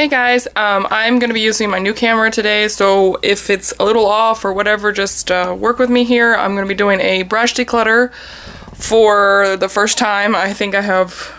Hey guys, I'm going to be using my new camera today, so if it's a little off or whatever, just work with me here. I'm going to be doing a brush declutter for the first time. I think I've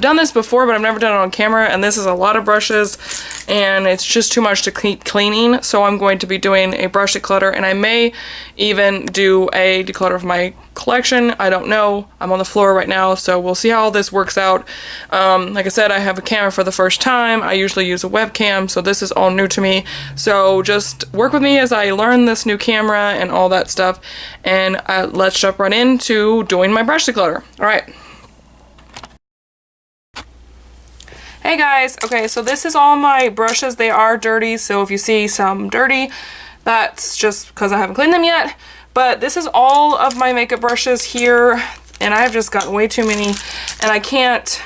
done this before, but I've never done it on camera, and this is a lot of brushes, and it's just too much to keep cleaning, so I'm going to be doing a brush declutter, and I may even do a declutter of my collection. I don't know. I'm on the floor right now, so we'll see how all this works out. Like I said, I have a camera for the first time. I usually use a webcam, so this is all new to me, so just work with me as I learn this new camera and all that stuff, and let's jump right into doing my brush declutter. Alright. Hey guys, okay, so this is all my brushes. They are dirty, so if you see some dirty, that's just because I haven't cleaned them yet. But this is all of my makeup brushes here, and I've just gotten way too many, and I can't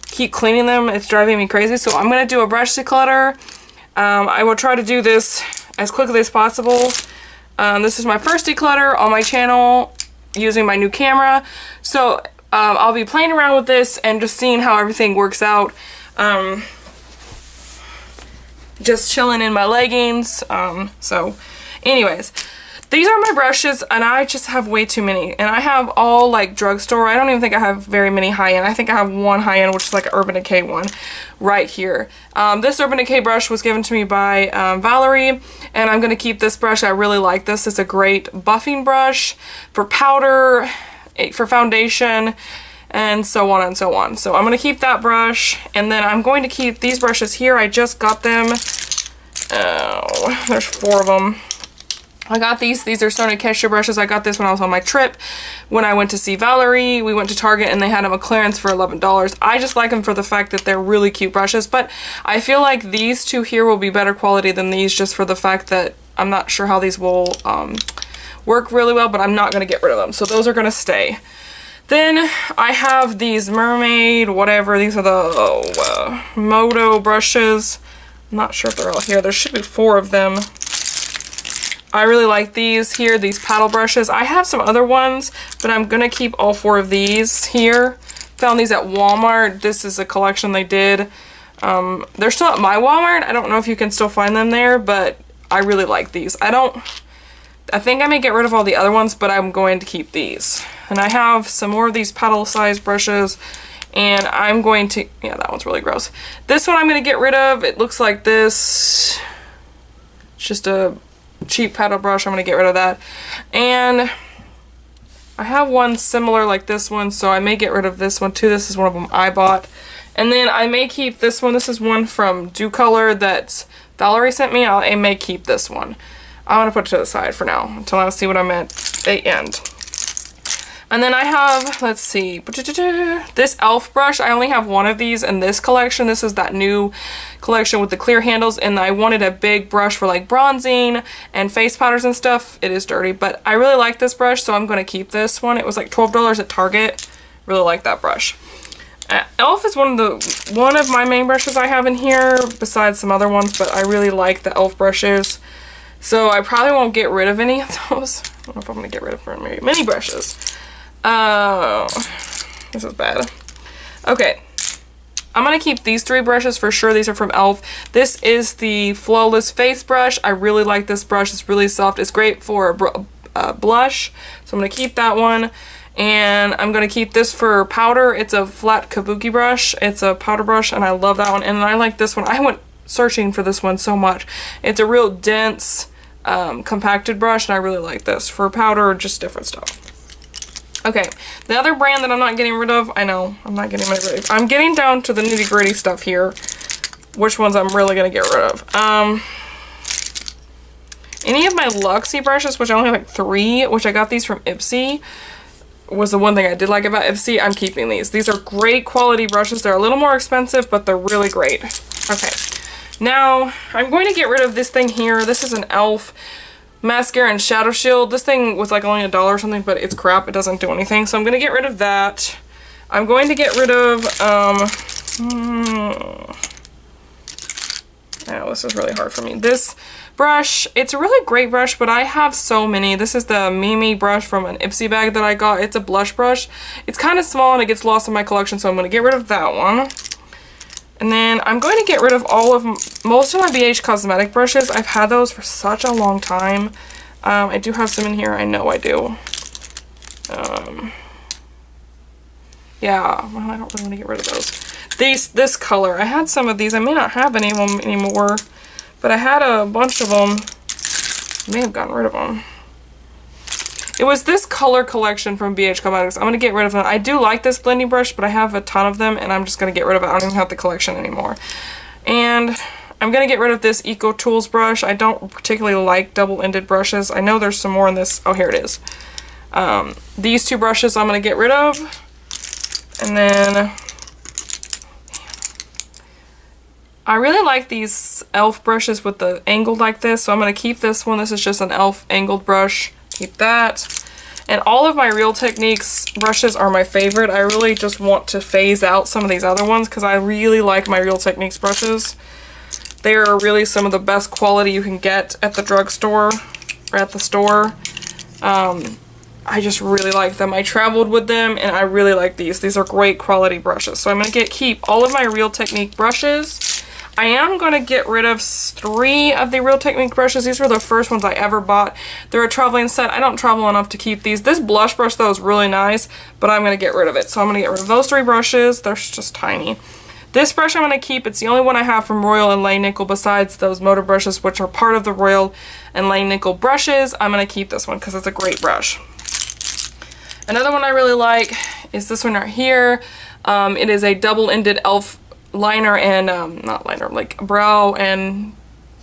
keep cleaning them. It's driving me crazy, so I'm going to do a brush declutter. I will try to do this as quickly as possible. This is my first declutter on my channel using my new camera, so I'll be playing around with this and just seeing how everything works out. Just chilling in my leggings. So anyways, these are my brushes, and I just have way too many. And I have all like drugstore. I don't even think I have very many high-end. I think I have one high-end, which is like an Urban Decay one right here. This Urban Decay brush was given to me by Valerie, and I'm going to keep this brush. I really like this. It's a great buffing brush for powder, for foundation, and so on and so on. So I'm going to keep that brush, and then I'm going to keep these brushes here. I just got them. Oh, there's 4 of them. I got these. These are Sonia Keshia brushes. I got this when I was on my trip. When I went to see Valerie, we went to Target, and they had them a clearance for $11. I just like them for the fact that they're really cute brushes, but I feel like these two here will be better quality than these, just for the fact that I'm not sure how these will work really well, but I'm not going to get rid of them, so those are going to stay. Then I have these mermaid whatever. These are the Moto brushes. I'm not sure if they're all here. There should be 4 of them. I really like these here, these paddle brushes. I have some other ones, but I'm going to keep all 4 of these here. Found these at Walmart. This is a collection they did. They're still at my Walmart. I don't know if you can still find them there, but I really like these. I think I may get rid of all the other ones, but I'm going to keep these. And I have some more of these paddle-sized brushes, and I'm going to... Yeah, that one's really gross. This one I'm going to get rid of. It looks like this. It's just a cheap paddle brush. I'm going to get rid of that. And I have one similar like this one, so I may get rid of this one too. This is one of them I bought. And then I may keep this one. This is one from Do Color that Valerie sent me. I may keep this one. I'm going to put it to the side for now until I see what I'm at the end. And then I have, let's see, this e.l.f. brush. I only have one of these in this collection. This is that new collection with the clear handles, and I wanted a big brush for like bronzing and face powders and stuff. It is dirty, but I really like this brush, so I'm going to keep this one. It was like $12 at Target. Really like that brush. e.l.f. is one of my main brushes I have in here, besides some other ones, but I really like the e.l.f. brushes. So I probably won't get rid of any of those. I don't know if I'm going to get rid of many brushes. This is bad. Okay. I'm going to keep these 3 brushes for sure. These are from e.l.f. This is the Flawless Face Brush. I really like this brush. It's really soft. It's great for a blush. So I'm going to keep that one. And I'm going to keep this for powder. It's a flat kabuki brush. It's a powder brush, and I love that one. And I like this one. I went searching for this one so much. It's a real dense compacted brush, and I really like this for powder or just different stuff. Okay, the other brand that I'm not getting rid of, I know I'm not getting rid of. I'm getting down to the nitty-gritty stuff here, which ones I'm really going to get rid of. Any of my Luxie brushes, which I only have like 3, which I got these from Ipsy, was the one thing I did like about Ipsy. I'm keeping these. These are great quality brushes. They're a little more expensive, but they're really great. Okay. Now, I'm going to get rid of this thing here. This is an e.l.f. mascara and shadow shield. This thing was like only $1 or something, but it's crap. It doesn't do anything. So I'm going to get rid of that. I'm going to get rid of, oh, this is really hard for me. This brush, it's a really great brush, but I have so many. This is the Mimi brush from an Ipsy bag that I got. It's a blush brush. It's kind of small and it gets lost in my collection, so I'm going to get rid of that one. And then I'm going to get rid of most of my BH Cosmetic brushes. I've had those for such a long time. I do have some in here. I know I do. Yeah, well, I don't really want to get rid of those. This color, I had some of these. I may not have any of them anymore, but I had a bunch of them. I may have gotten rid of them. It was this color collection from BH Cosmetics. I'm going to get rid of them. I do like this blending brush, but I have a ton of them, and I'm just going to get rid of it. I don't even have the collection anymore. And I'm going to get rid of this Eco Tools brush. I don't particularly like double-ended brushes. I know there's some more in this. Oh, here it is. These two brushes I'm going to get rid of. And then I really like these e.l.f. brushes with the angled like this, so I'm going to keep this one. This is just an e.l.f. angled brush. Keep that. And all of my Real Techniques brushes are my favorite. I really just want to phase out some of these other ones because I really like my Real Techniques brushes. They are really some of the best quality you can get at the drugstore or at the store. I just really like them. I traveled with them and I really like these. These are great quality brushes. So I'm going to keep all of my Real Technique brushes. I am going to get rid of 3 of the Real Technique brushes. These were the first ones I ever bought. They're a traveling set. I don't travel enough to keep these. This blush brush though is really nice, but I'm going to get rid of it. So I'm going to get rid of those 3 brushes. They're just tiny. This brush I'm going to keep. It's the only one I have from Royal and Lane Nickel besides those motor brushes, which are part of the Royal and Lane Nickel brushes. I'm going to keep this one because it's a great brush. Another one I really like is this one right here. It is a double-ended e.l.f. liner and, not liner, like brow and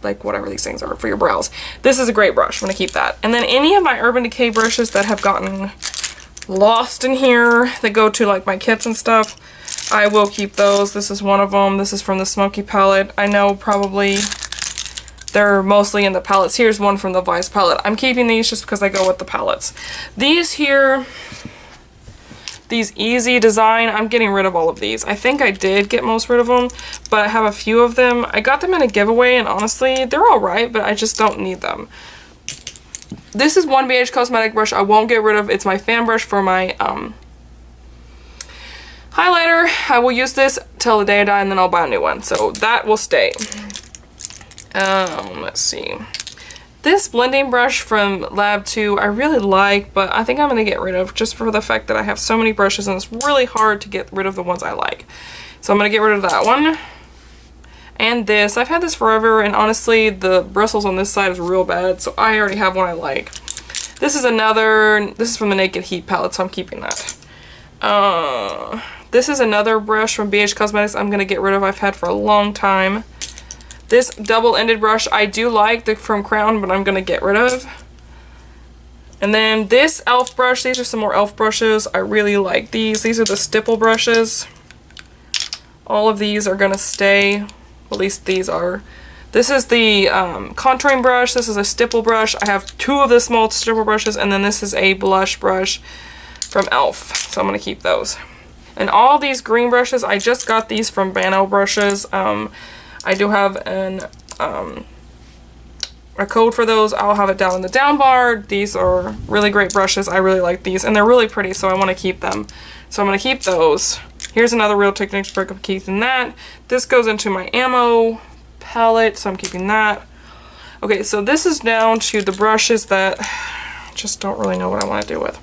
like whatever these things are for your brows. This is a great brush. I'm going to keep that. And then any of my Urban Decay brushes that have gotten lost in here that go to like my kits and stuff, I will keep those. This is one of them. This is from the Smoky palette. I know probably they're mostly in the palettes. Here's one from the Vice palette. I'm keeping these just because I go with the palettes. These here, these Easy Design, I'm getting rid of all of these. I think I did get most rid of them, but I have a few of them. I got them in a giveaway, and honestly, they're alright, but I just don't need them. This is one BH Cosmetic brush I won't get rid of. It's my fan brush for my highlighter. I will use this till the day I die, and then I'll buy a new one. So that will stay. Let's see. This blending brush from Lab 2 I really like, but I think I'm going to get rid of just for the fact that I have so many brushes and it's really hard to get rid of the ones I like. So I'm going to get rid of that one. And this. I've had this forever and honestly the bristles on this side is real bad, so I already have one I like. This is from the Naked Heat palette, so I'm keeping that. This is another brush from BH Cosmetics I'm going to get rid of. I've had for a long time. This double-ended brush I do like, from Crown, but I'm going to get rid of. And then this e.l.f. brush, these are some more e.l.f. brushes. I really like these. These are the stipple brushes. All of these are going to stay. At least these are. This is the contouring brush. This is a stipple brush. I have 2 of the small stipple brushes, and then this is a blush brush from e.l.f. So I'm going to keep those. And all these green brushes, I just got these from Bano brushes. I do have a code for those. I'll have it down in the down bar. These are really great brushes. I really like these, and they're really pretty, so I want to keep them. So I'm going to keep those. Here's another Real Techniques brick. I'm keeping that. This goes into my ammo palette, so I'm keeping that. Okay, so this is down to the brushes that I just don't really know what I want to do with.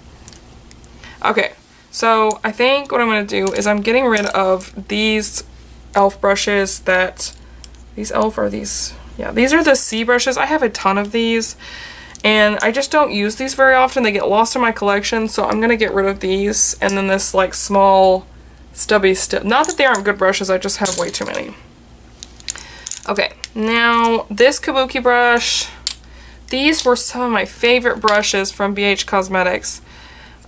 Okay, so I think what I'm going to do is I'm getting rid of these e.l.f. brushes that... These e.l.f. are these... Yeah, these are the C brushes. I have a ton of these, and I just don't use these very often. They get lost in my collection, so I'm going to get rid of these. And then this, like, small, stubby stick. Not that they aren't good brushes, I just have way too many. Okay, now this Kabuki brush. These were some of my favorite brushes from BH Cosmetics.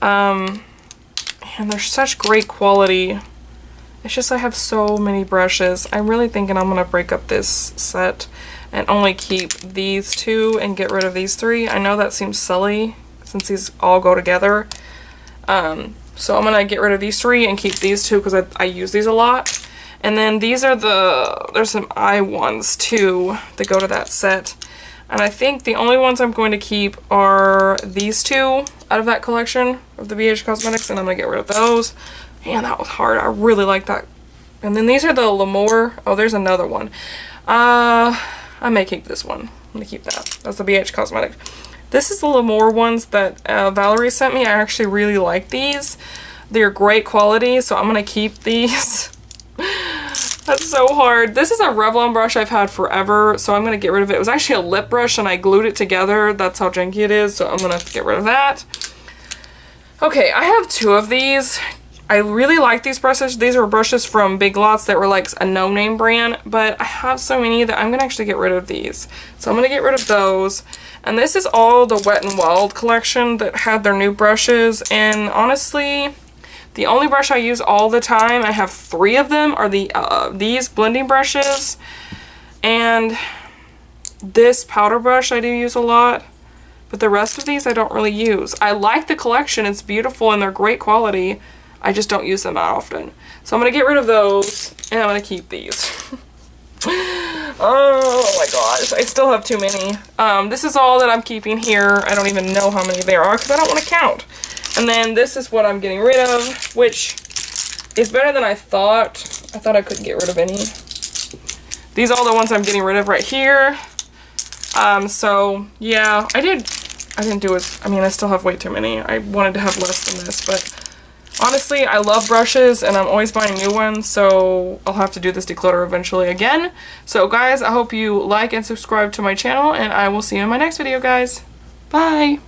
And they're such great quality. It's just I have so many brushes. I'm really thinking I'm going to break up this set and only keep these 2 and get rid of these 3. I know that seems silly since these all go together. So I'm going to get rid of these 3 and keep these 2 because I use these a lot. And then these are there's some eye ones too that go to that set. And I think the only ones I'm going to keep are these 2 out of that collection of the BH Cosmetics, and I'm going to get rid of those. Man, that was hard. I really like that And then these are the L'Amour. Oh, there's another one. I may keep this one. I'm gonna keep that. That's the BH Cosmetics. This is the L'Amour ones that Valerie sent me. I actually really like these. They're great quality, so I'm gonna keep these. That's so hard. This is a Revlon brush I've had forever, so I'm gonna get rid of it. It was actually a lip brush and I glued it together. That's how janky it is, so I'm gonna have to get rid of that. Okay, I have 2 of these. I really like these brushes. These are brushes from Big Lots that were like a no-name brand, but I have so many that I'm gonna actually get rid of these. So I'm gonna get rid of those. And this is all the Wet n Wild collection that had their new brushes, and honestly, the only brush I use all the time, I have 3 of them, are these blending brushes, and this powder brush I do use a lot, but the rest of these I don't really use. I like the collection, it's beautiful and they're great quality, I just don't use them that often. So I'm going to get rid of those, and I'm going to keep these. Oh my gosh, I still have too many. This is all that I'm keeping here. I don't even know how many there are because I don't want to count. And then this is what I'm getting rid of, which is better than I thought. I thought I couldn't get rid of any. These are all the ones I'm getting rid of right here. So yeah, I didn't do as, I mean, I still have way too many. I wanted to have less than this, but honestly, I love brushes and I'm always buying new ones, so I'll have to do this declutter eventually again. So guys, I hope you like and subscribe to my channel, and I will see you in my next video, guys. Bye!